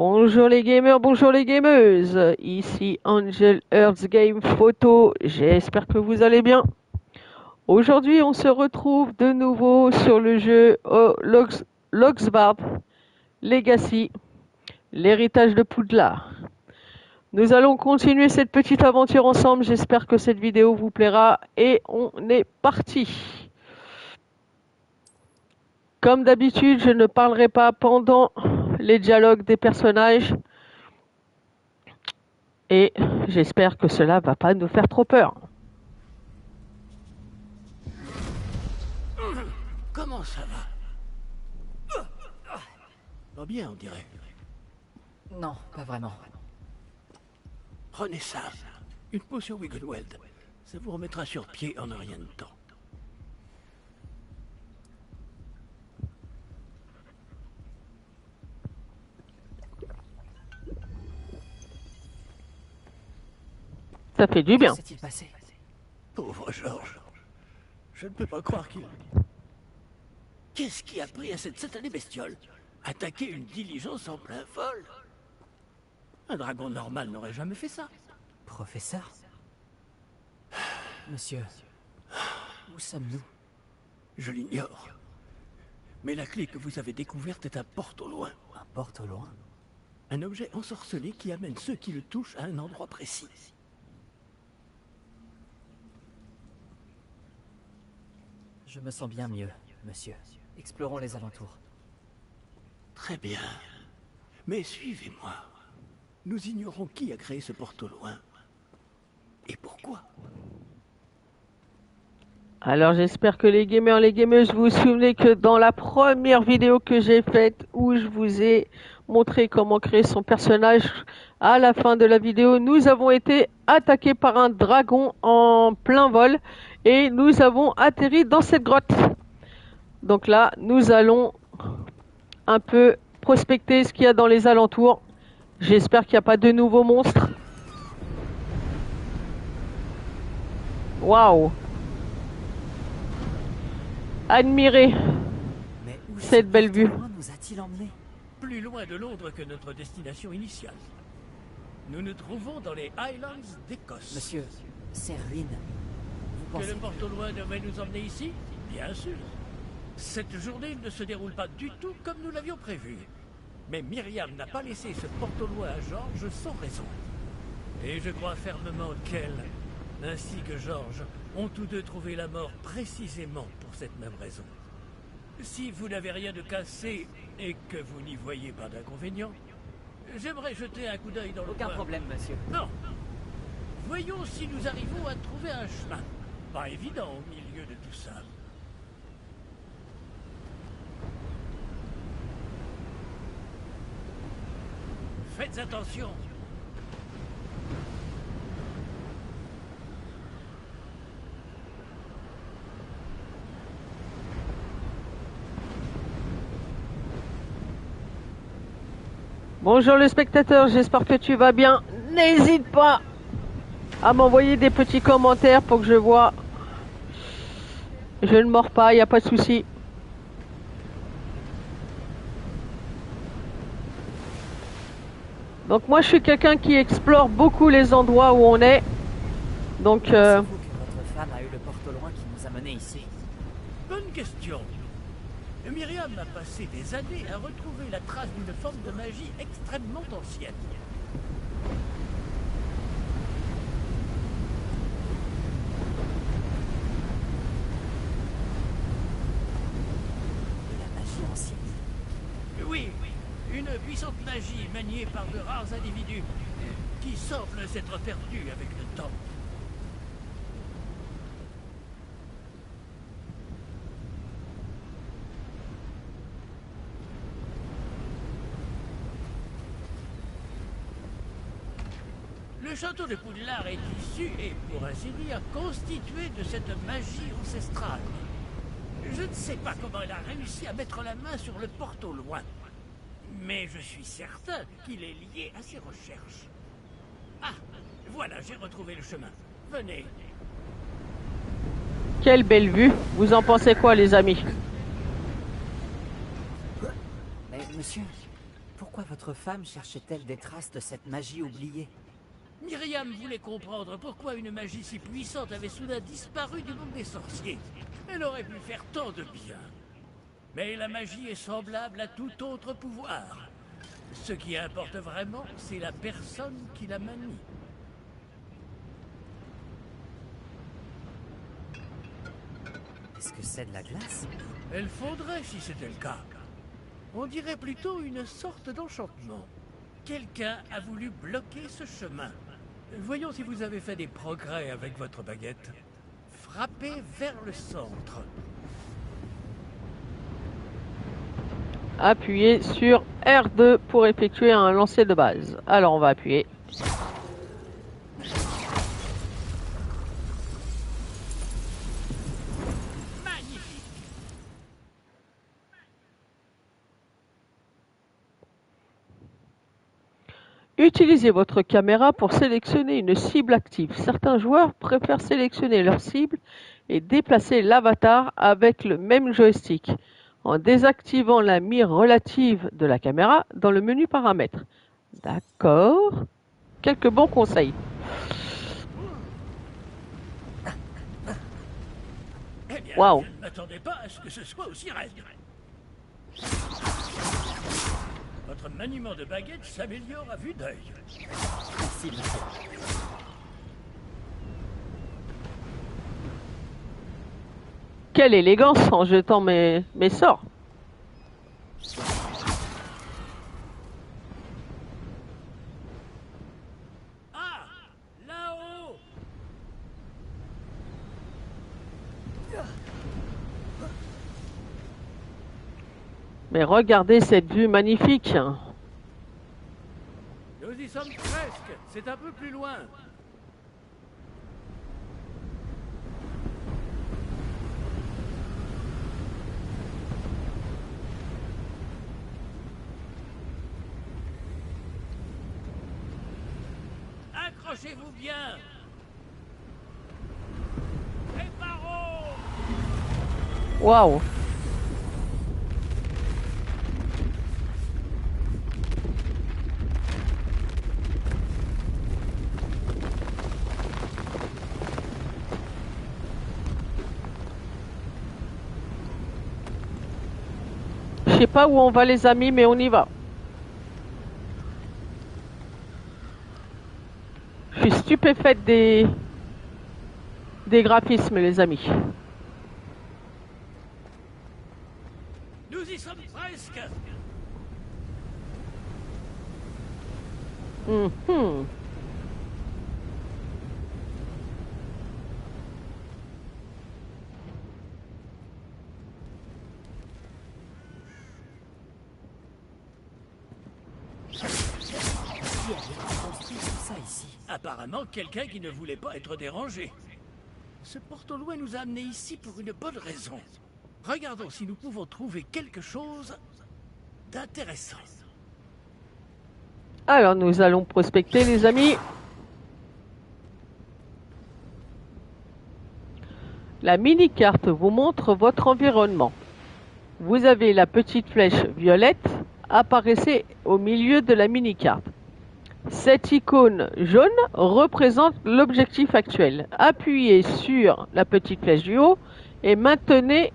Bonjour les gamers, bonjour les gameuses, ici Angel Earth Game Photo, j'espère que vous allez bien. Aujourd'hui on se retrouve de nouveau sur le jeu Loxbard Legacy, l'héritage de Poudlard. Nous allons continuer cette petite aventure ensemble, j'espère que cette vidéo vous plaira et on est parti. Comme d'habitude, je ne parlerai pas pendant les dialogues des personnages. Et j'espère que cela va pas nous faire trop peur. Comment ça va? Pas bien, on dirait. Non, pas vraiment. Prenez ça. Une potion Wiggenweld. Ça vous remettra sur pied en un rien de temps. Ça fait du bien. Que s'est-il passé? Pauvre Georges. Je ne peux pas croire qu'il... Qu'est-ce qui a pris à cette satanée bestiole? Attaquer une diligence en plein vol? Un dragon normal n'aurait jamais fait ça. Professeur? Monsieur, où sommes-nous? Je l'ignore. Mais la clé que vous avez découverte est un porte au loin. Un porte au loin? Un objet ensorcelé qui amène ceux qui le touchent à un endroit précis. Je me sens bien mieux, monsieur. Explorons les alentours. Très bien. Mais suivez-moi. Nous ignorons qui a créé ce porte au loin. Et pourquoi? Alors j'espère que les gamers, les gameuses, vous vous souvenez que dans la première vidéo que j'ai faite où je vous ai montré comment créer son personnage, à la fin de la vidéo, nous avons été attaqués par un dragon en plein vol et nous avons atterri dans cette grotte. Donc là, nous allons un peu prospecter ce qu'il y a dans les alentours. J'espère qu'il n'y a pas de nouveaux monstres. Waouh! Admirez Mais où cette belle vue. Loin nous a-t-il emmenés? Plus loin de Londres que notre destination initiale. Nous nous trouvons dans les Highlands d'Écosse. Monsieur, ces ruines. Vous Que pensez le porte au loin devait nous emmener ici? Bien sûr. Cette journée ne se déroule pas du tout comme nous l'avions prévu. Mais Myriam n'a pas laissé ce porte au loin à Georges sans raison. Et je crois fermement qu'elle, ainsi que Georges, ont tous deux trouvé la mort précisément pour cette même raison. Si vous n'avez rien de cassé et que vous n'y voyez pas d'inconvénient, j'aimerais jeter un coup d'œil dans le Aucun coin. problème, monsieur. Non. Voyons si nous arrivons à trouver un chemin. Pas évident au milieu de tout ça. Faites attention. Bonjour le spectateur, j'espère que tu vas bien. N'hésite pas à m'envoyer des petits commentaires pour que je vois. Je ne mords pas, il n'y a pas de souci. Donc moi je suis quelqu'un qui explore beaucoup les endroits où on est. Donc Pensez-vous que votre femme a eu le porte au loin qui nous a menés ici? Bonne question. Myriam a passé des années à retrouver la trace d'une forme de magie extrêmement ancienne. De la magie ancienne. Oui, une puissante magie maniée par de rares individus qui semble s'être perdue avec le temps. Le château de Poudlard est issu et, pour ainsi dire, constitué de cette magie ancestrale. Je ne sais pas comment elle a réussi à mettre la main sur le porte au loin. Mais je suis certain qu'il est lié à ses recherches. Ah, voilà, j'ai retrouvé le chemin. Venez. quelle belle vue. Vous en pensez quoi les amis? Mais monsieur, Pourquoi votre femme cherchait-elle des traces de cette magie oubliée? Myriam voulait comprendre pourquoi une magie si puissante avait soudain disparu du monde des sorciers. Elle aurait pu faire tant de bien. Mais la magie est semblable à tout autre pouvoir. Ce qui importe vraiment, c'est la personne qui la manie. Est-ce que c'est de la glace? Elle fondrait si c'était le cas. On dirait plutôt une sorte d'enchantement. Quelqu'un a voulu bloquer ce chemin. Voyons si vous avez fait des progrès avec votre baguette. Frappez vers le centre. Appuyez sur R2 pour effectuer un lancer de base. Alors on va appuyer. Magnifique. Utilisez votre caméra pour sélectionner une cible active. Certains joueurs préfèrent sélectionner leur cible et déplacer l'avatar avec le même joystick, en désactivant la mire relative de la caméra dans le menu paramètres. D'accord. Quelques bons conseils. Eh bien, Waouh. je ne m'attendais pas à ce que ce soit aussi raide. Votre maniement de baguette s'améliore à vue d'œil. Merci, monsieur. Quelle élégance en jetant mes sorts. Ah, là-haut. Mais regardez cette vue magnifique. Nous y sommes presque. C'est un peu plus loin. Accrochez-vous bien. Préparons. Waouh. Je sais pas où on va les amis, mais on y va. Je suis stupéfaite des graphismes les amis. Nous y sommes presque. Mhm. Ça ici. Apparemment, quelqu'un qui ne voulait pas être dérangé. Ce porte-au-loin nous a amenés ici pour une bonne raison. Regardons si nous pouvons trouver quelque chose d'intéressant. Alors nous allons prospecter les amis. La mini-carte vous montre votre environnement. Vous avez la petite flèche violette apparaissait au milieu de la mini-carte. Cette icône jaune représente l'objectif actuel. Appuyez sur la petite flèche du haut et maintenez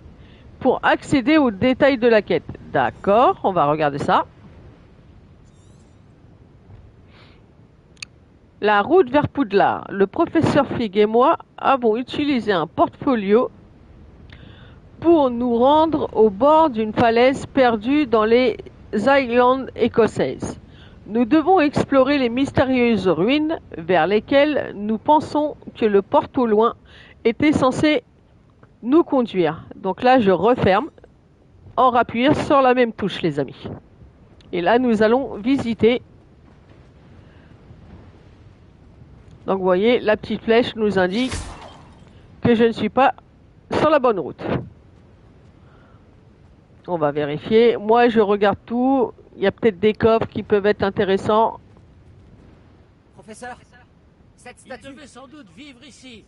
pour accéder aux détails de la quête. D'accord, on va regarder ça. La route vers Poudlard. Le professeur Fig et moi avons utilisé un portfolio pour nous rendre au bord d'une falaise perdue dans les Highlands écossaises. Nous devons explorer les mystérieuses ruines vers lesquelles nous pensons que le porte-au-loin était censé nous conduire. Donc là, je referme en appuyant sur la même touche, les amis. Et là, nous allons visiter. Donc, vous voyez, la petite flèche nous indique que je ne suis pas sur la bonne route. On va vérifier. Moi, je regarde tout. Il y a peut-être des coffres qui peuvent être intéressants. Professeur, cette Il statue... devait sans doute vivre ici.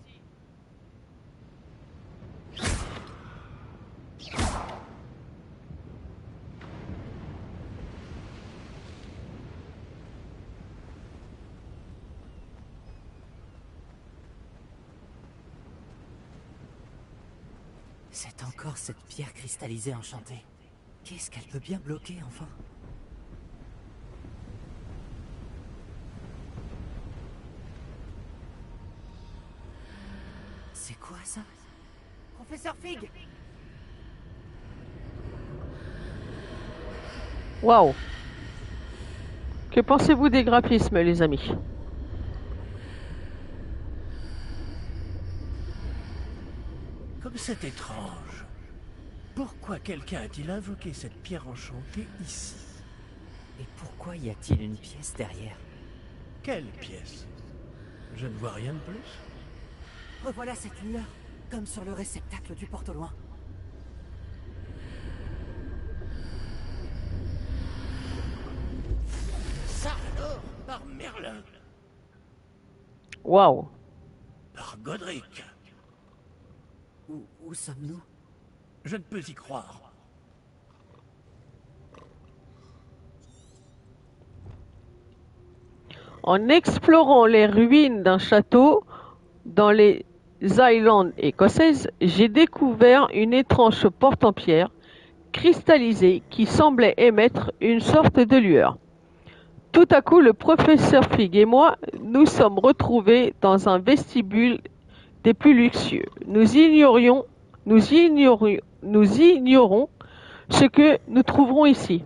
C'est encore cette pierre cristallisée enchantée. Qu'est-ce qu'elle peut bien bloquer, enfin? C'est quoi ça? Professeur Fig! Waouh! Que pensez-vous des graphismes, les amis? Comme c'est étrange. Pourquoi quelqu'un a-t-il invoqué cette pierre enchantée ici? Et pourquoi y a-t-il une pièce derrière? Quelle pièce? Je ne vois rien de plus. Revoilà cette lueur, comme sur le réceptacle du porte au loin. Ça alors, par Merlin, Waouh! par Godric. Où sommes-nous? Je ne peux y croire. En explorant les ruines d'un château dans les Highlands écossaises, j'ai découvert une étrange porte en pierre cristallisée qui semblait émettre une sorte de lueur. Tout à coup, le professeur Fig et moi nous sommes retrouvés dans un vestibule des plus luxueux. Nous ignorons ce que nous trouverons ici.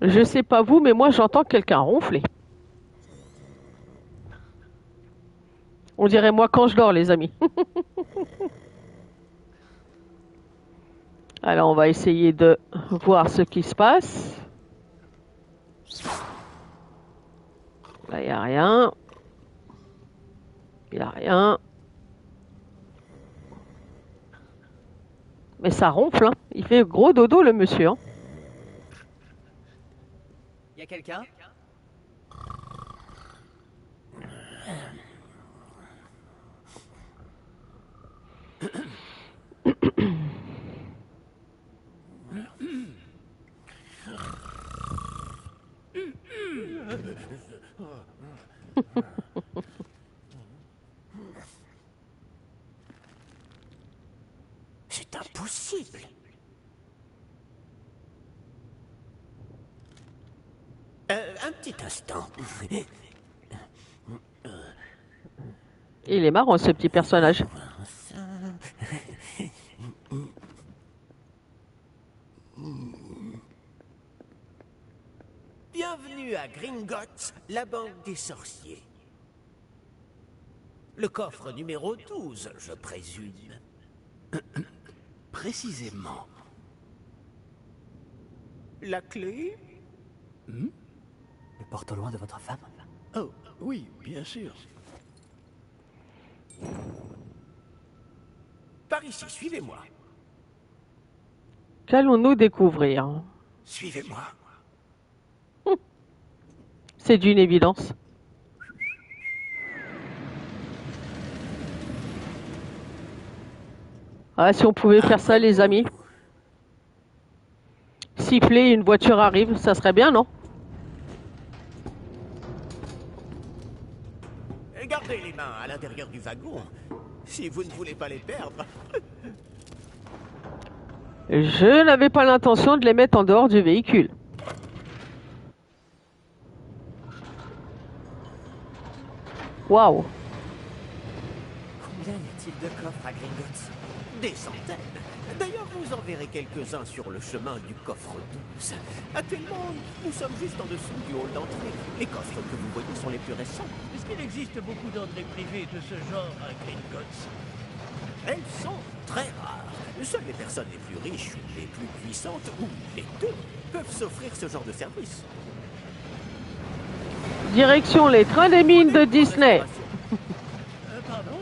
Je sais pas vous, mais moi j'entends quelqu'un ronfler. On dirait moi quand je dors, les amis. Alors on va essayer de voir ce qui se passe. Là, il n'y a rien. Il n'y a rien. Mais ça ronfle, hein. Il fait gros dodo, le monsieur. Hein. Y a quelqu'un? C'est impossible. Un petit instant. Il est marrant, ce petit personnage. Bienvenue à Gringotts, la banque des sorciers. Le coffre numéro 12, je présume. Précisément. La clé? Le porte au loin de votre femme? Oh, oui, bien sûr. Par ici, suivez-moi. Qu'allons-nous découvrir? Suivez-moi. C'est d'une évidence. Ah, si on pouvait faire ça, les amis. Siffler, une voiture arrive, ça serait bien, non? Gardez les mains à l'intérieur du wagon, si vous ne voulez pas les perdre. Je n'avais pas l'intention de les mettre en dehors du véhicule. Waouh! Combien y a-t-il de coffres à Gringotts? Des centaines. D'ailleurs, vous en verrez quelques-uns sur le chemin du coffre 12. Actuellement, nous sommes juste en dessous du hall d'entrée. Les coffres que vous voyez sont les plus récents. Est-ce qu'il existe beaucoup d'entrées privées de ce genre à Gringotts? Elles sont très rares. Seules les personnes les plus riches ou les plus puissantes, ou les deux, peuvent s'offrir ce genre de service. Direction les trains des mines de Disney. Pardon?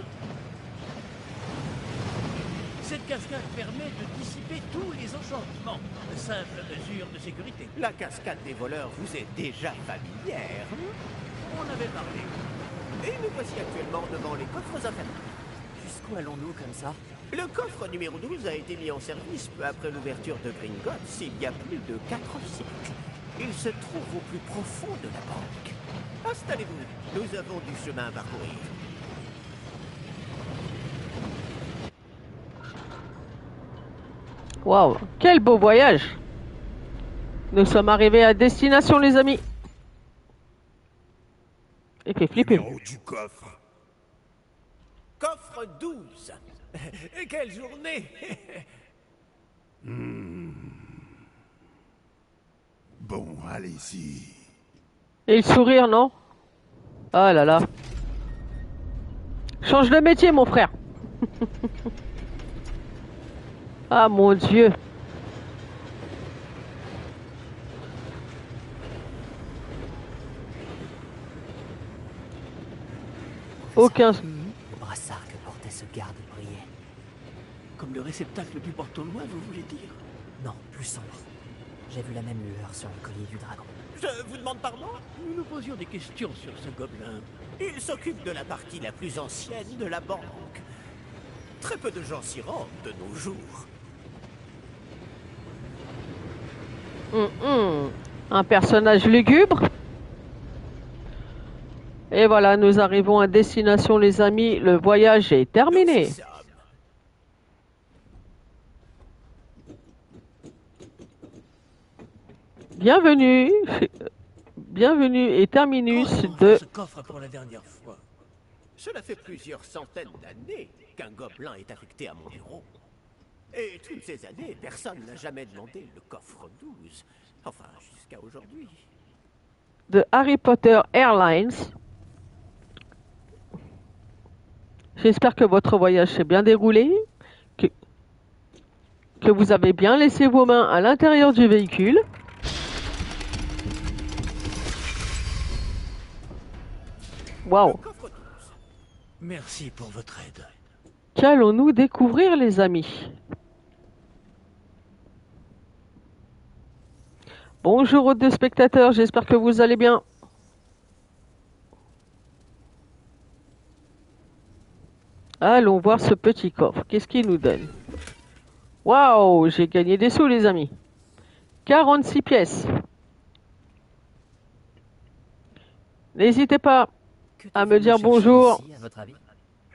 Cette cascade permet de dissiper tous les enchantements. Simple mesure de sécurité. La cascade des voleurs vous est déjà familière. On avait parlé. Et nous voici actuellement devant les coffres infernaux. Jusqu'où allons-nous comme ça? Le coffre numéro 12 a été mis en service peu après l'ouverture de Gringotts il y a plus de 4 siècles. Il se trouve au plus profond de la banque. Installez-vous, nous avons du chemin à parcourir. Waouh, quel beau voyage! Nous sommes arrivés à destination, les amis. Il fait flipper. Numéro du coffre. Coffre 12. Quelle journée! Bon, allez-y. Et le sourire, non? Ah là là. Change de métier, mon frère. Ah mon Dieu. Aucun... Le brassard que portait ce garde brillait. Comme le réceptacle du porte-au-loin, vous voulez dire? Non, plus sombre. J'ai vu la même lueur sur le collier du dragon. Je vous demande pardon? Nous nous posions des questions sur ce gobelin. Il s'occupe de la partie la plus ancienne de la banque. Très peu de gens s'y rendent de nos jours. Un personnage lugubre. Et voilà, nous arrivons à destination, les amis. Le voyage est terminé. Bienvenue. Bienvenue et terminus de... Ce coffre pour la dernière fois. Cela fait plusieurs centaines d'années qu'un gobelin est affecté à mon bureau. Et toutes ces années, personne n'a jamais demandé le coffre 12. Enfin, jusqu'à aujourd'hui. de Harry Potter Airlines. J'espère que votre voyage s'est bien déroulé, que vous avez bien laissé vos mains à l'intérieur du véhicule. Waouh! Merci pour votre aide. Qu'allons-nous découvrir, les amis? Bonjour aux deux spectateurs, j'espère que vous allez bien. Allons voir ce petit coffre. Qu'est-ce qu'il nous donne? Waouh, j'ai gagné des sous, les amis. 46 pièces. N'hésitez pas à me dire bonjour. Ici, à votre avis?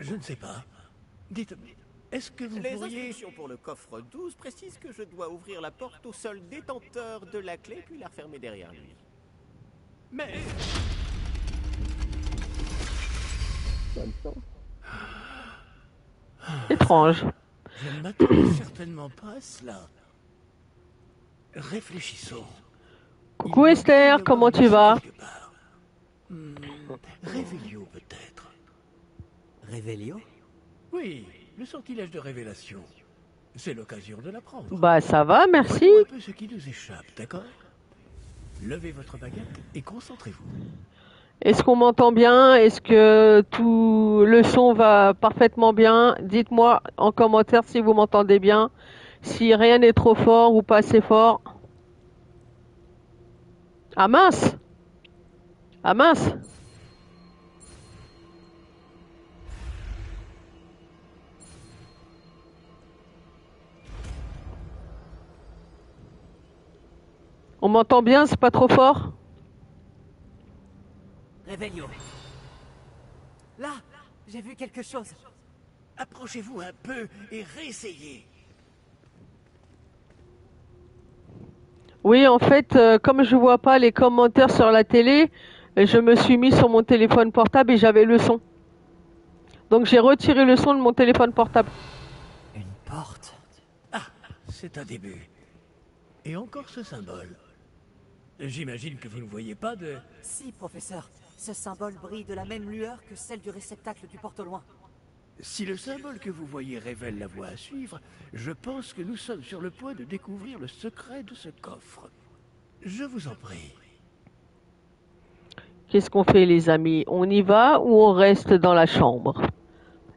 Je ne sais pas. Dites, est-ce que vous Les pourriez... instructions pour le coffre 12 précisent que je dois ouvrir la porte au seul détenteur de la clé puis la refermer derrière lui. Mais... Étrange. Je ne m'attendais certainement pas à cela. Réfléchissons. Coucou Esther, comment tu vas? Révélio peut-être. Révélio? Oui, le sortilège de révélation. C'est l'occasion de l'apprendre. Bah ça va, merci. Voyons un peu ce qui nous échappe, d'accord? Levez votre baguette et concentrez-vous. Est-ce qu'on m'entend bien? Est-ce que tout le son va parfaitement bien? Dites-moi en commentaire si vous m'entendez bien. Si rien n'est trop fort ou pas assez fort. Ah mince! Ah mince! On m'entend bien, c'est pas trop fort? Révélio. Là, j'ai vu quelque chose. Approchez-vous un peu et réessayez. Oui, en fait, comme je vois pas les commentaires sur la télé, je me suis mis sur mon téléphone portable et j'avais le son. Donc j'ai retiré le son de mon téléphone portable. Une porte. Ah, c'est un début. Et encore ce symbole. J'imagine que vous ne voyez pas de... Si, professeur. Ce symbole brille de la même lueur que celle du réceptacle du porte-au-loin. Si le symbole que vous voyez révèle la voie à suivre, je pense que nous sommes sur le point de découvrir le secret de ce coffre. Je vous en prie. Qu'est-ce qu'on fait, les amis? On y va ou on reste dans la chambre?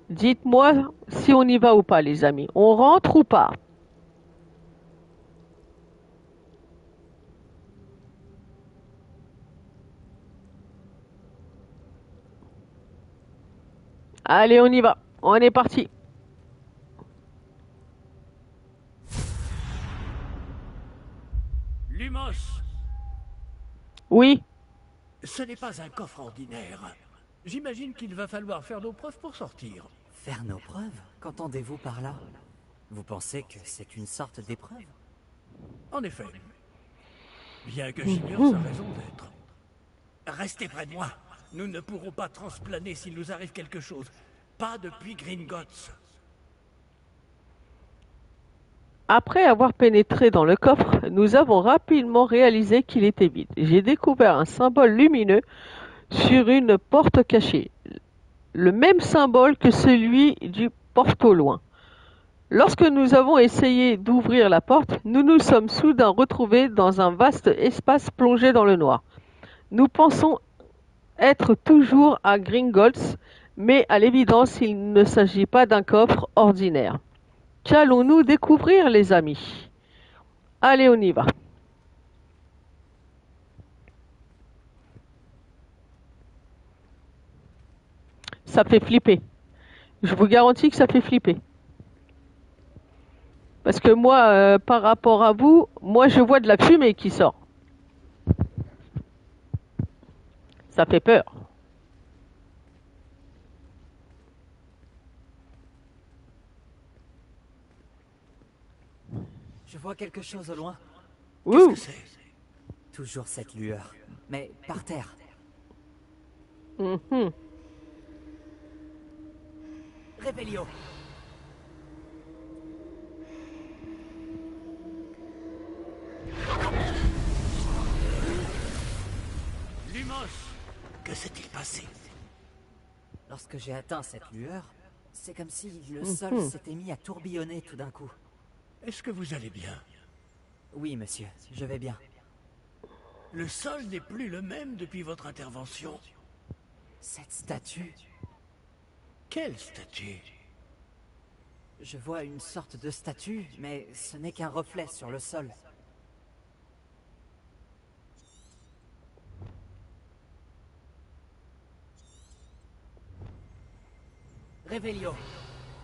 Dites-moi si on y va ou pas, les amis. On rentre ou pas? Allez, on y va. On est parti. Lumos, Oui. ce n'est pas un coffre ordinaire. J'imagine qu'il va falloir faire nos preuves pour sortir. Faire nos preuves? Qu'entendez-vous par là? Vous pensez que c'est une sorte d'épreuve? En effet. Bien que j'ignore sa raison d'être. Restez près de moi. Nous ne pourrons pas transplaner s'il nous arrive quelque chose. Pas depuis Gringotts. Après avoir pénétré dans le coffre, nous avons rapidement réalisé qu'il était vide. J'ai découvert un symbole lumineux sur une porte cachée. Le même symbole que celui du porte au loin. Lorsque nous avons essayé d'ouvrir la porte, nous nous sommes soudain retrouvés dans un vaste espace plongé dans le noir. Nous pensons être toujours à Gringotts, mais à l'évidence, il ne s'agit pas d'un coffre ordinaire. Qu'allons-nous découvrir, les amis? Allez, on y va. Ça fait flipper. Je vous garantis que ça fait flipper. Parce que moi, par rapport à vous, moi je vois de la fumée qui sort. Ça fait peur. Je vois quelque chose au loin. Qu'est-ce Ouh. que c'est? Toujours cette lueur. Mais par terre. Mhm. Réveillon. Lumos! Que s'est-il passé? Lorsque j'ai atteint cette lueur, c'est comme si le sol s'était mis à tourbillonner tout d'un coup. Est-ce que vous allez bien? Oui, monsieur, je vais bien. Le sol n'est plus le même depuis votre intervention. Cette statue, Quelle statue? je vois une sorte de statue, mais ce n'est qu'un reflet sur le sol. Réveillon.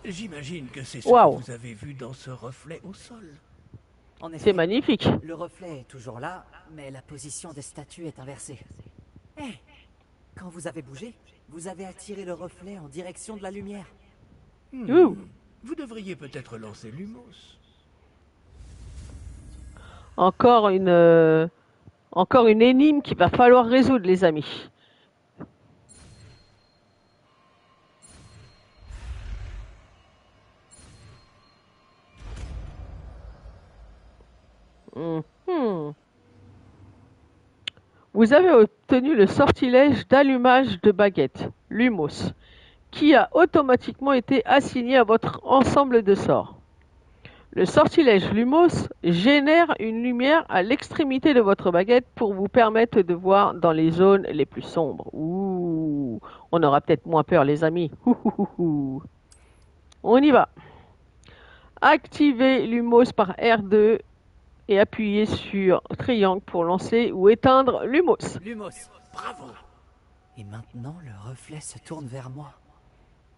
J'imagine que c'est ce Waouh. que vous avez vu dans ce reflet au sol. En C'est effet, magnifique. le reflet est toujours là, mais la position des statues est inversée. Hé, quand vous avez bougé, vous avez attiré le reflet en direction de la lumière. Ouh. Vous devriez peut-être lancer Lumos. Encore une énigme qu'il va falloir résoudre, les amis. Mhm. Vous avez obtenu le sortilège d'allumage de baguette, Lumos, qui a automatiquement été assigné à votre ensemble de sorts. Le sortilège Lumos génère une lumière à l'extrémité de votre baguette pour vous permettre de voir dans les zones les plus sombres. Ouh, on aura peut-être moins peur, les amis. Ouh. On y va. Activez Lumos par R2 et appuyez sur triangle pour lancer ou éteindre Lumos. Lumos. Bravo! Et maintenant, le reflet se tourne vers moi.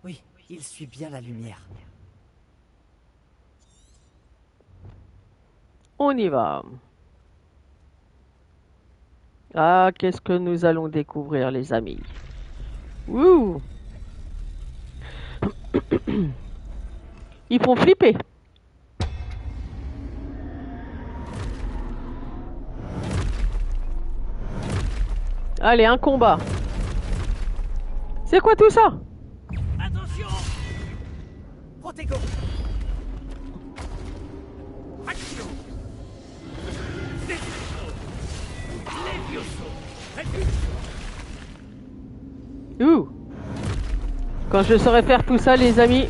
Oui, il suit bien la lumière. On y va. Ah, qu'est-ce que nous allons découvrir, les amis? Ouh. Ils font flipper. Allez, un combat. C'est quoi tout ça? Attention! Protego. Action! Levioso! Ouh. Quand je saurai faire tout ça, les amis.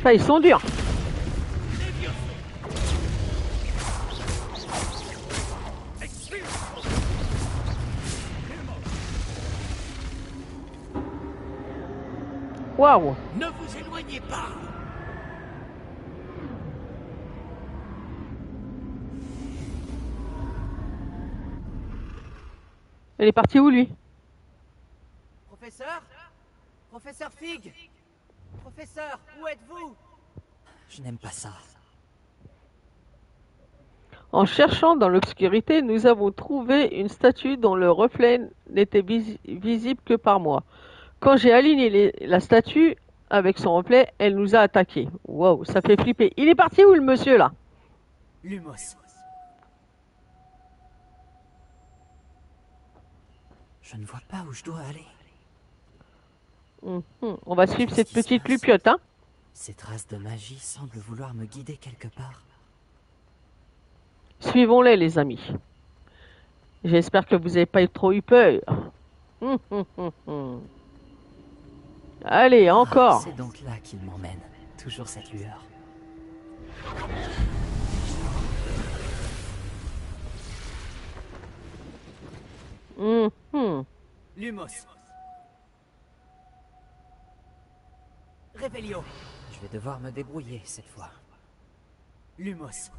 Ça, ils sont durs. Waouh. Ne vous éloignez pas! Elle est partie où, lui? Professeur? Professeur Fig? Professeur, où êtes-vous? Je n'aime pas ça. En cherchant dans l'obscurité, nous avons trouvé une statue dont le reflet n'était visible que par moi. Quand j'ai aligné la statue avec son reflet, elle nous a attaqués. Wow, ça fait flipper. Il est parti où, le monsieur, là? Lumos. Je ne vois pas où je dois aller. On va suivre cette petite lupiote, hein? Ces traces de magie semblent vouloir me guider quelque part. Suivons-les, les amis. J'espère que vous n'avez pas trop eu peur. Allez, encore. C'est donc là qu'il m'emmène. Toujours cette lueur. Lumos. Revelio. Je vais devoir me débrouiller cette fois. Lumos.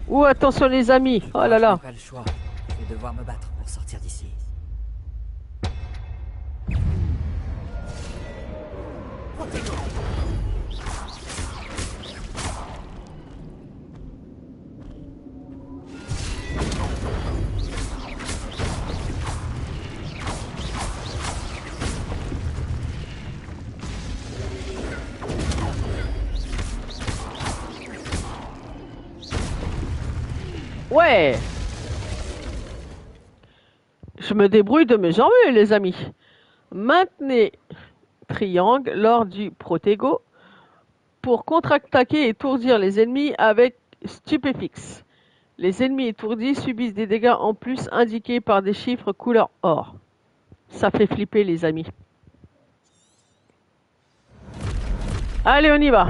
Ouh, attention les amis. Oh là Je là. n'ai pas le choix. Je vais devoir me battre pour sortir d'ici. Ouais. Je me débrouille de mes jambes, les amis. Maintenez triangle lors du protego pour contre-attaquer et étourdir les ennemis avec stupéfixe. Les ennemis étourdis subissent des dégâts en plus indiqués par des chiffres couleur or. Ça fait flipper, les amis. Allez, on y va.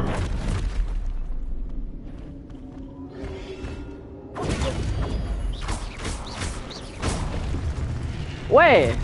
Ouais.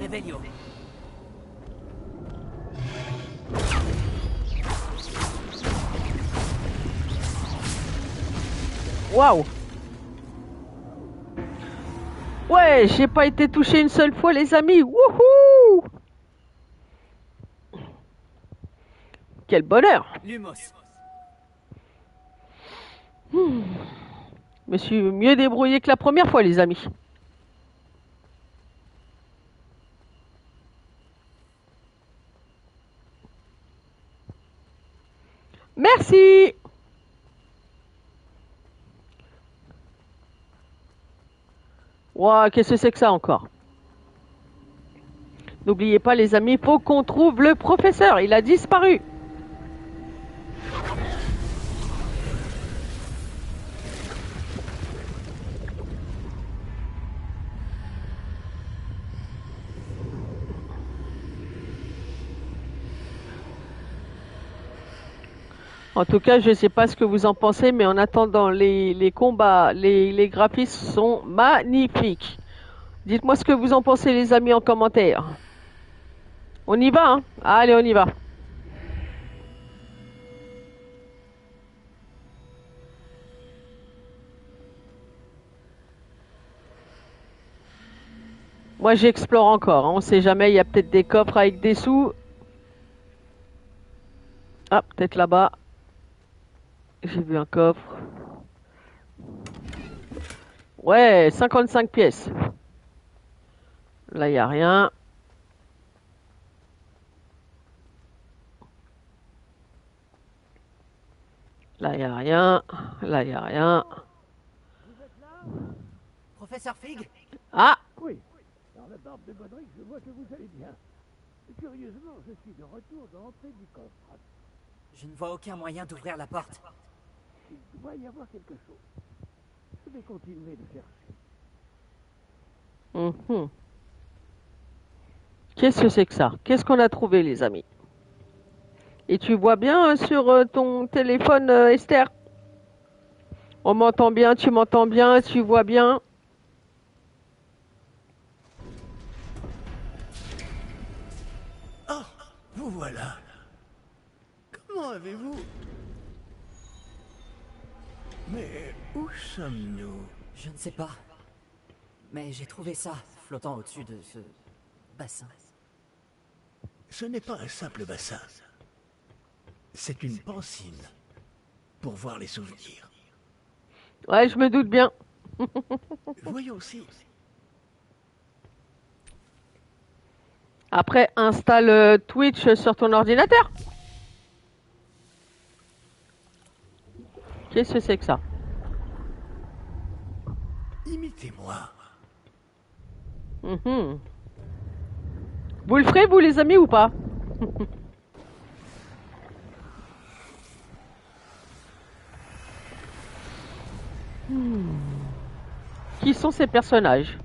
Revelio. Waouh. Ouais, j'ai pas été touché une seule fois, les amis. Wouhou! Quel bonheur. Lumos. Je me suis mieux débrouillé que la première fois, les amis. Merci. Ouah, qu'est-ce que c'est que ça encore? N'oubliez pas, les amis, faut qu'on trouve le professeur. Il a disparu. En tout cas, je ne sais pas ce que vous en pensez, mais en attendant, les combats, les graphismes sont magnifiques. Dites-moi ce que vous en pensez, les amis, en commentaire. On y va, hein? Allez, on y va. Moi, j'explore encore, hein. On ne sait jamais, il y a peut-être des coffres avec des sous. Ah, peut-être là-bas. J'ai vu un coffre. Ouais, 55 pièces. Là, il n'y a rien. Là, y a rien. Là, y a rien. Professeur Fig? Ah! Oui. Dans la barbe de Godric, je vois que vous allez bien. Curieusement, je suis de retour dans l'entrée du coffre. Je ne vois aucun moyen d'ouvrir la porte. Il doit y avoir quelque chose. Je vais continuer de chercher. Mhm. Qu'est-ce que c'est que ça? Qu'est-ce qu'on a trouvé, les amis? Et tu vois bien sur ton téléphone, Esther? On m'entend bien, tu m'entends bien, tu vois bien? Oh, vous voilà. Comment avez-vous... Mais où sommes-nous? Je ne sais pas. Mais j'ai trouvé ça, flottant au-dessus de ce bassin. Ce n'est pas un simple bassin. C'est une pancine. Pour voir les souvenirs. Ouais, je me doute bien. Voyons aussi. Après, installe Twitch sur ton ordinateur. Qu'est-ce que c'est que ça? Imitez-moi. Mhm. Vous le ferez, vous, les amis, ou pas? Qui sont ces personnages?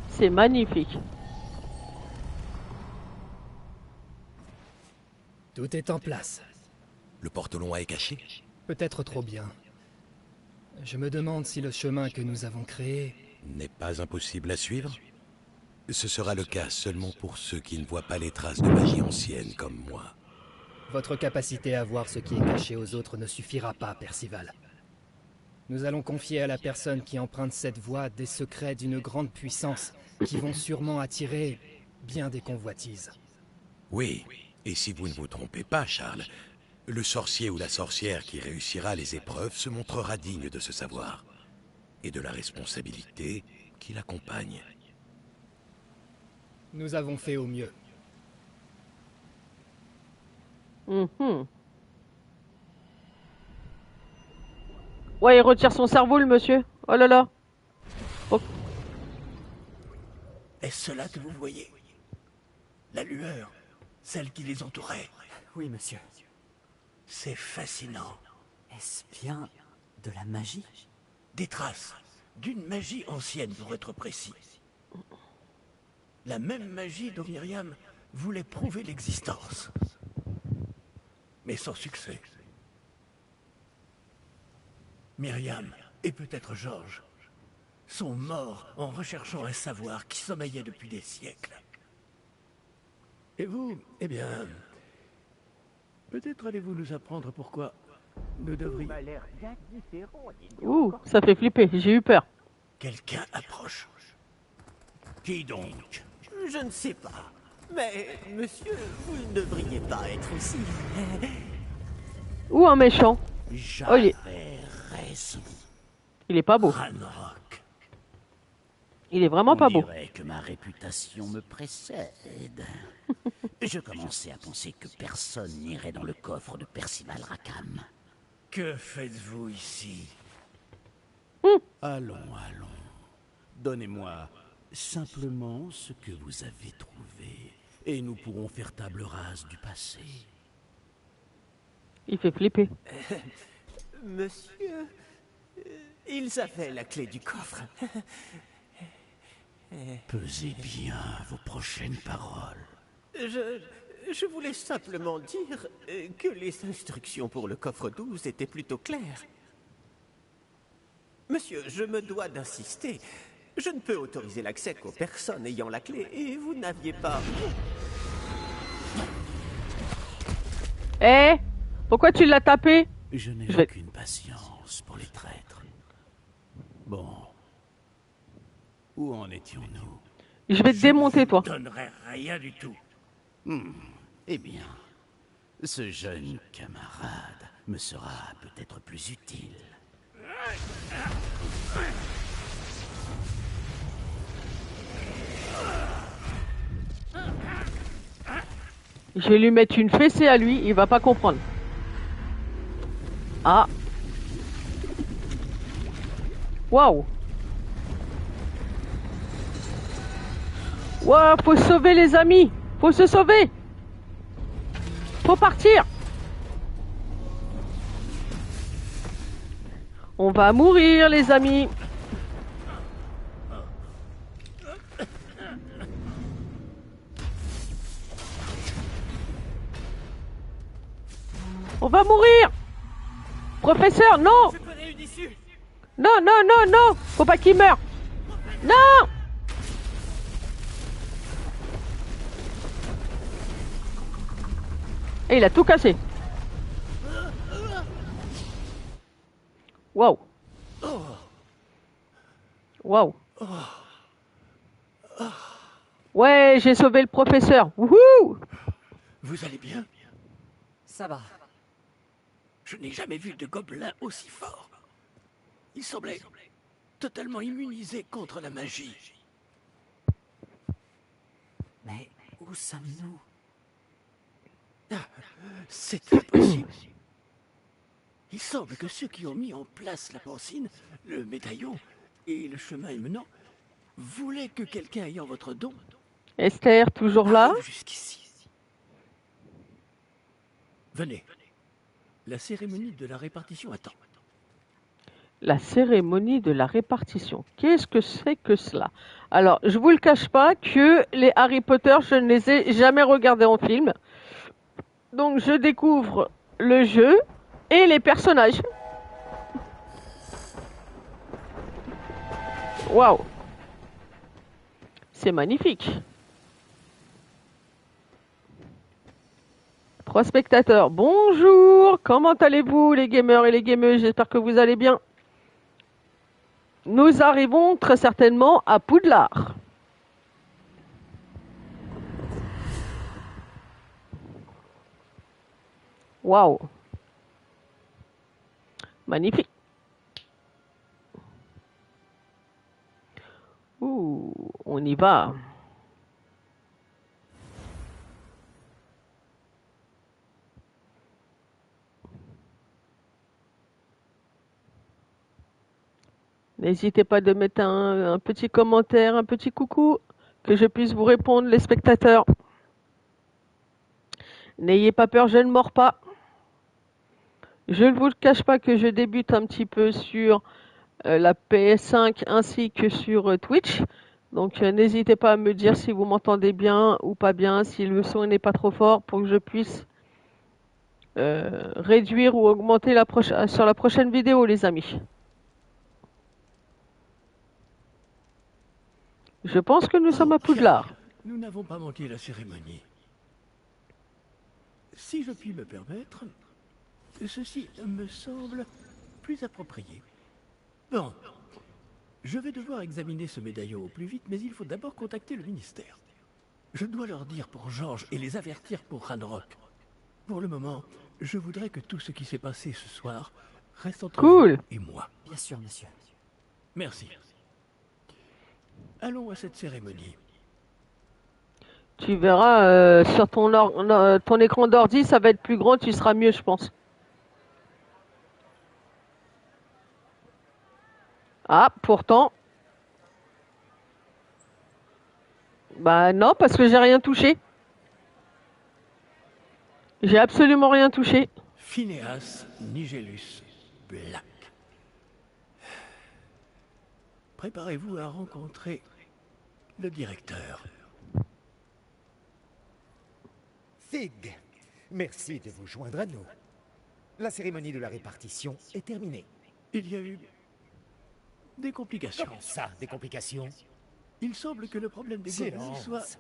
C'est magnifique. Tout est en place. Le porte-loin est caché? Peut-être trop bien. Je me demande si le chemin que nous avons créé... N'est pas impossible à suivre? Ce sera le cas seulement pour ceux qui ne voient pas les traces de magie ancienne comme moi. Votre capacité à voir ce qui est caché aux autres ne suffira pas, Percival. Nous allons confier à la personne qui emprunte cette voie des secrets d'une grande puissance qui vont sûrement attirer bien des convoitises. Oui, et si vous ne vous trompez pas, Charles, le sorcier ou la sorcière qui réussira les épreuves se montrera digne de ce savoir et de la responsabilité qui l'accompagne. Nous avons fait au mieux. Mhm. Ouais, il retire son cerveau, le monsieur. Oh là là. Oh. Est-ce cela que vous voyez? La lueur, celle qui les entourait. Oui, monsieur. C'est fascinant. Est-ce bien de la magie? Des traces d'une magie ancienne, pour être précis. La même magie dont Myriam voulait prouver l'existence. Mais sans succès. Myriam, et peut-être Georges, sont morts en recherchant un savoir qui sommeillait depuis des siècles. Et vous, eh bien... Peut-être allez-vous nous apprendre pourquoi nous devrions... Ouh, ça fait flipper, j'ai eu peur. Quelqu'un approche. Qui donc? Je ne sais pas. Mais, monsieur, vous ne devriez pas être ici. Ou un méchant. Oh, J'avais raison. il est pas beau. Ranrock. Il est vraiment pas On beau. dirait que ma réputation me précède. Je commençais à penser que personne n'irait dans le coffre de Percival Rackham. Que faites-vous ici? Allons, allons. Donnez-moi simplement ce que vous avez trouvé, et nous pourrons faire table rase du passé. Il fait flipper. Monsieur, ils avaient la clé du coffre. Pesez bien vos prochaines paroles. Je voulais simplement dire que les instructions pour le coffre 12 étaient plutôt claires. Monsieur, je me dois d'insister. Je ne peux autoriser l'accès qu'aux personnes ayant la clé, et vous n'aviez pas... Eh, pourquoi tu l'as tapé? Je n'ai Je vais- aucune patience pour les traîtres. Bon. Où en étions-nous? Je vais te démonter, toi. Je ne donnerai rien du tout. Eh bien, ce jeune camarade me sera peut-être plus utile. Je vais lui mettre une fessée à lui, il va pas comprendre. Ah. Waouh. Waouh, faut se sauver les amis. Faut se sauver. Faut partir. On va mourir les amis. On va mourir. Professeur, non. Non, non, non, non. Faut pas qu'il meure. Non. Et il a tout cassé. Waouh. Waouh. Ouais, j'ai sauvé le professeur. Wouhou. Vous allez bien? Ça va. Je n'ai jamais vu de gobelin aussi fort. Il semblait totalement immunisé contre la magie. Mais où sommes-nous? C'est impossible. Il semble que ceux qui ont mis en place la pancine, le médaillon et le chemin émenant voulaient que quelqu'un ayant votre don Esther, toujours là? arrive jusqu'ici. Venez. La cérémonie de la répartition attend. La cérémonie de la répartition. Qu'est-ce que c'est que cela? Alors, je vous le cache pas que les Harry Potter, je ne les ai jamais regardés en film. Donc, je découvre le jeu et les personnages. Waouh! C'est magnifique. 3 spectateurs. Bonjour! Comment allez-vous les gamers et les gameuses? J'espère que vous allez bien. Nous arrivons très certainement à Poudlard. Waouh! Magnifique. Ouh, on y va. N'hésitez pas de mettre un petit commentaire, un petit coucou, que je puisse vous répondre, les spectateurs. N'ayez pas peur, je ne mords pas. Je ne vous le cache pas que je débute un petit peu sur la PS5 ainsi que sur Twitch. Donc n'hésitez pas à me dire si vous m'entendez bien ou pas bien, si le son n'est pas trop fort pour que je puisse réduire ou augmenter sur la prochaine vidéo, les amis. Je pense que nous sommes à Poudlard. Nous n'avons pas manqué la cérémonie. Si je puis me permettre, ceci me semble plus approprié. Bon, je vais devoir examiner ce médaillon au plus vite, mais il faut d'abord contacter le ministère. Je dois leur dire pour Georges et les avertir pour Ranrock. Pour le moment, je voudrais que tout ce qui s'est passé ce soir reste entre Cool. vous et moi. Bien sûr, monsieur. Merci. Allons à cette cérémonie. Tu verras sur ton écran d'ordi, ça va être plus grand, tu seras mieux, je pense. Ah, pourtant. Bah non, parce que j'ai rien touché. J'ai absolument rien touché. Phineas Nigellus Black. Préparez-vous à rencontrer le directeur. Fig, merci de vous joindre à nous. La cérémonie de la répartition est terminée. Il y a eu des complications. Comment ça, des complications? Il semble que le problème des gobelins Silence. soit...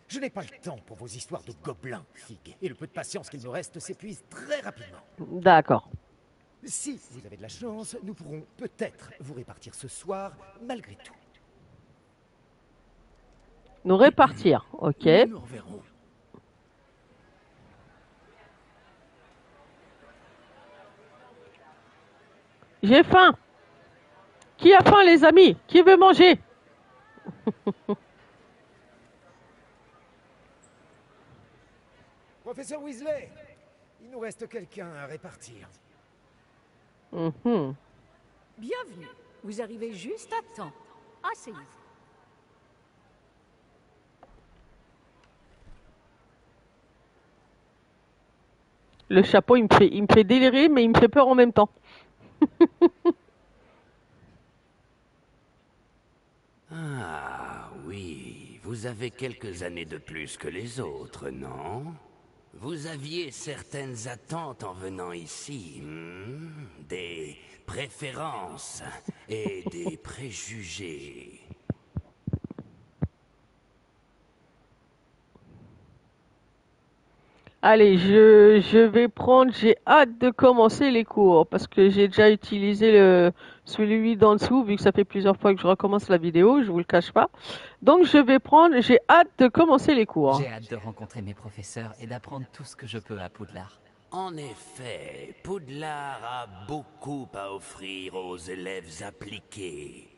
Je n'ai pas le temps pour vos histoires de gobelins, Fig. Et le peu de patience qu'il me reste s'épuise très rapidement. D'accord. Si vous avez de la chance, nous pourrons peut-être vous répartir ce soir, malgré tout. Nous répartir, ok. Nous reverrons. J'ai faim. Qui a faim, les amis? Qui veut manger? Professeur Weasley, il nous reste quelqu'un à répartir. Mhm. Bienvenue. Vous arrivez juste à temps. Asseyez-vous. Le chapeau, il me fait délirer, mais il me fait peur en même temps. Ah oui, vous avez quelques années de plus que les autres, non? Vous aviez certaines attentes en venant ici, des préférences et des préjugés. Allez, je vais prendre, j'ai hâte de commencer les cours parce que j'ai déjà utilisé celui d'en dessous vu que ça fait plusieurs fois que je recommence la vidéo, je vous le cache pas. Donc je vais prendre, j'ai hâte de commencer les cours. J'ai hâte de rencontrer mes professeurs et d'apprendre tout ce que je peux à Poudlard. En effet, Poudlard a beaucoup à offrir aux élèves appliqués.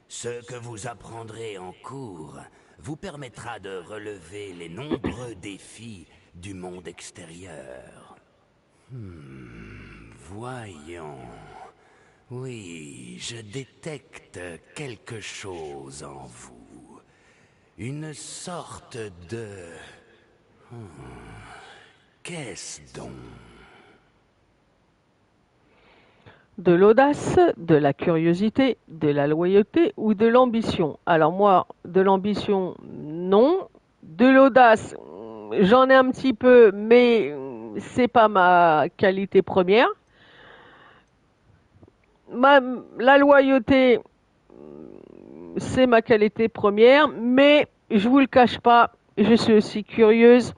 Ce que vous apprendrez en cours vous permettra de relever les nombreux défis du monde extérieur. Voyons. Oui, je détecte quelque chose en vous. Une sorte de... Qu'est-ce donc? De l'audace, de la curiosité, de la loyauté ou de l'ambition. Alors moi, de l'ambition, non. De l'audace, j'en ai un petit peu, mais c'est pas ma qualité première. La loyauté, c'est ma qualité première, mais je vous le cache pas, je suis aussi curieuse.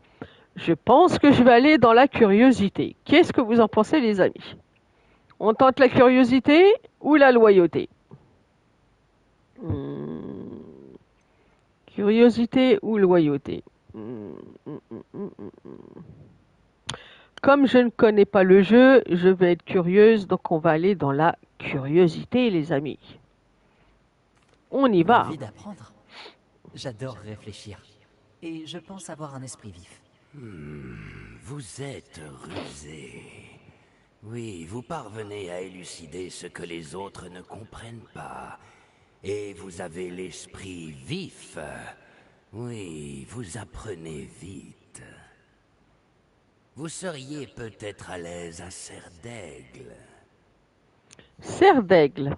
Je pense que je vais aller dans la curiosité. Qu'est-ce que vous en pensez, les amis? On tente la curiosité ou la loyauté? Curiosité ou loyauté? Comme je ne connais pas le jeu, je vais être curieuse, donc on va aller dans la curiosité, les amis. On y va. Envie d'apprendre. J'adore réfléchir. Et je pense avoir un esprit vif. Vous êtes rusé. Oui, vous parvenez à élucider ce que les autres ne comprennent pas. Et vous avez l'esprit vif. Oui, vous apprenez vite. Vous seriez peut-être à l'aise à Serre d'Aigle. Serre d'Aigle.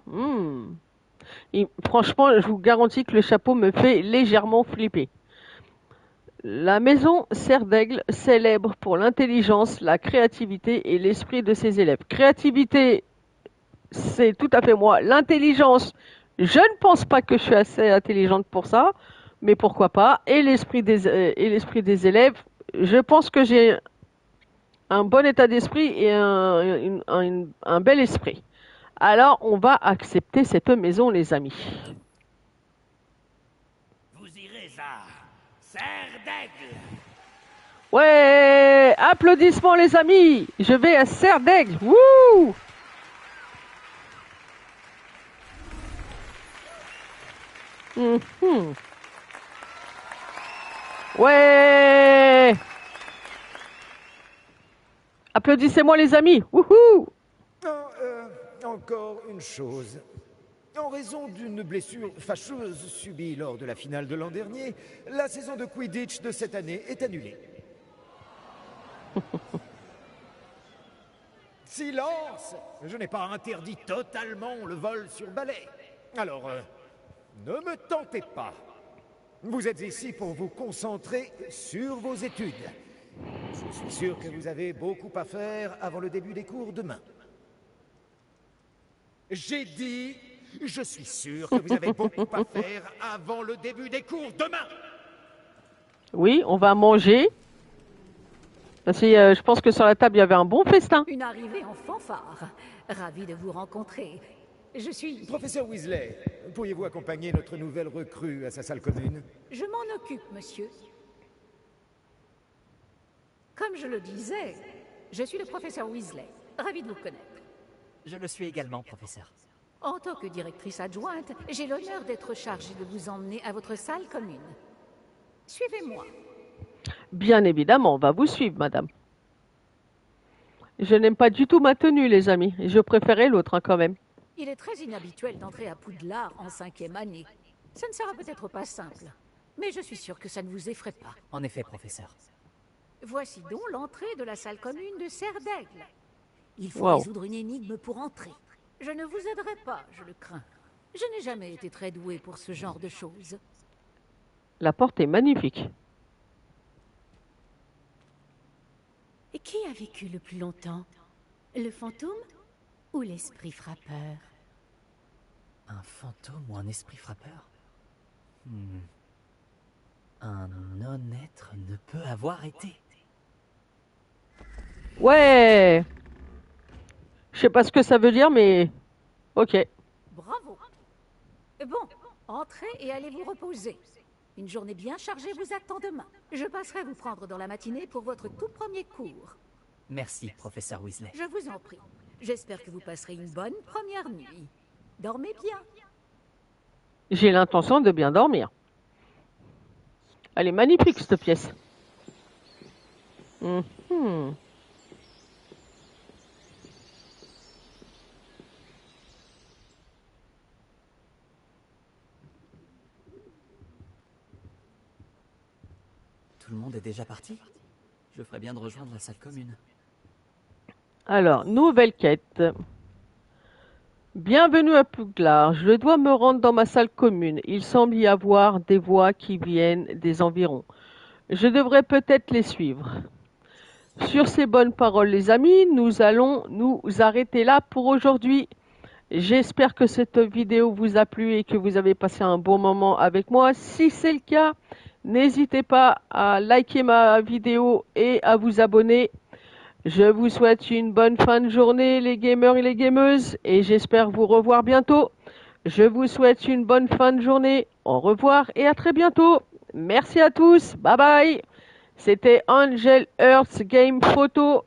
Franchement, je vous garantis que le chapeau me fait légèrement flipper. La maison Serre d'Aigle, célèbre pour l'intelligence, la créativité et l'esprit de ses élèves. Créativité, c'est tout à fait moi. L'intelligence, je ne pense pas que je suis assez intelligente pour ça, mais pourquoi pas. Et l'esprit des élèves, je pense que j'ai un bon état d'esprit et un bel esprit. Alors, on va accepter cette maison, les amis. Vous irez à Serre d'Aigle. Ouais, applaudissements, les amis. Je vais à Serre d'Aigle. Wouh! Ouais! Applaudissez-moi, les amis. Wouhou! Encore une chose. En raison d'une blessure fâcheuse subie lors de la finale de l'an dernier, la saison de Quidditch de cette année est annulée. Silence! Je n'ai pas interdit totalement le vol sur balai. Alors, ne me tentez pas. Vous êtes ici pour vous concentrer sur vos études. Je suis sûr que vous avez beaucoup à faire avant le début des cours demain. J'ai dit, je suis sûr que vous avez beaucoup à faire avant le début des cours demain. Oui, on va manger. Parce que, je pense que sur la table, il y avait un bon festin. Une arrivée en fanfare. Ravi de vous rencontrer. Je suis... Professeur Weasley, pourriez-vous accompagner notre nouvelle recrue à sa salle commune? Je m'en occupe, monsieur. Comme je le disais, je suis le professeur Weasley. Ravi de vous connaître. Je le suis également, professeur. En tant que directrice adjointe, j'ai l'honneur d'être chargée de vous emmener à votre salle commune. Suivez-moi. Bien évidemment, on va vous suivre, madame. Je n'aime pas du tout ma tenue, les amis. Je préférais l'autre, hein, quand même. Il est très inhabituel d'entrer à Poudlard en 5e année. Ça ne sera peut-être pas simple, mais je suis sûre que ça ne vous effraie pas. En effet, professeur. Voici donc l'entrée de la salle commune de Serre d'Aigle. Il faut Wow. résoudre une énigme pour entrer. Je ne vous aiderai pas, je le crains. Je n'ai jamais été très douée pour ce genre de choses. La porte est magnifique. Et qui a vécu le plus longtemps? Le fantôme ou l'esprit frappeur? Un fantôme ou un esprit frappeur? Un non-être ne peut avoir été. Ouais. Je sais pas ce que ça veut dire, mais... Ok. Bravo. Bon, entrez et allez vous reposer. Une journée bien chargée vous attend demain. Je passerai vous prendre dans la matinée pour votre tout premier cours. Merci, professeur Weasley. Je vous en prie. J'espère que vous passerez une bonne première nuit. Dormez bien. J'ai l'intention de bien dormir. Elle est magnifique, cette pièce. Mhm. Tout le monde est déjà parti? Je ferais bien de rejoindre la salle commune. Alors, nouvelle quête. Bienvenue à Poudlard. Je dois me rendre dans ma salle commune. Il semble y avoir des voix qui viennent des environs. Je devrais peut-être les suivre. Sur ces bonnes paroles, les amis, nous allons nous arrêter là pour aujourd'hui. J'espère que cette vidéo vous a plu et que vous avez passé un bon moment avec moi. Si c'est le cas, n'hésitez pas à liker ma vidéo et à vous abonner. Je vous souhaite une bonne fin de journée, les gamers et les gameuses, et j'espère vous revoir bientôt. Je vous souhaite une bonne fin de journée. Au revoir et à très bientôt. Merci à tous. Bye bye. C'était Angel Earth Game Photo.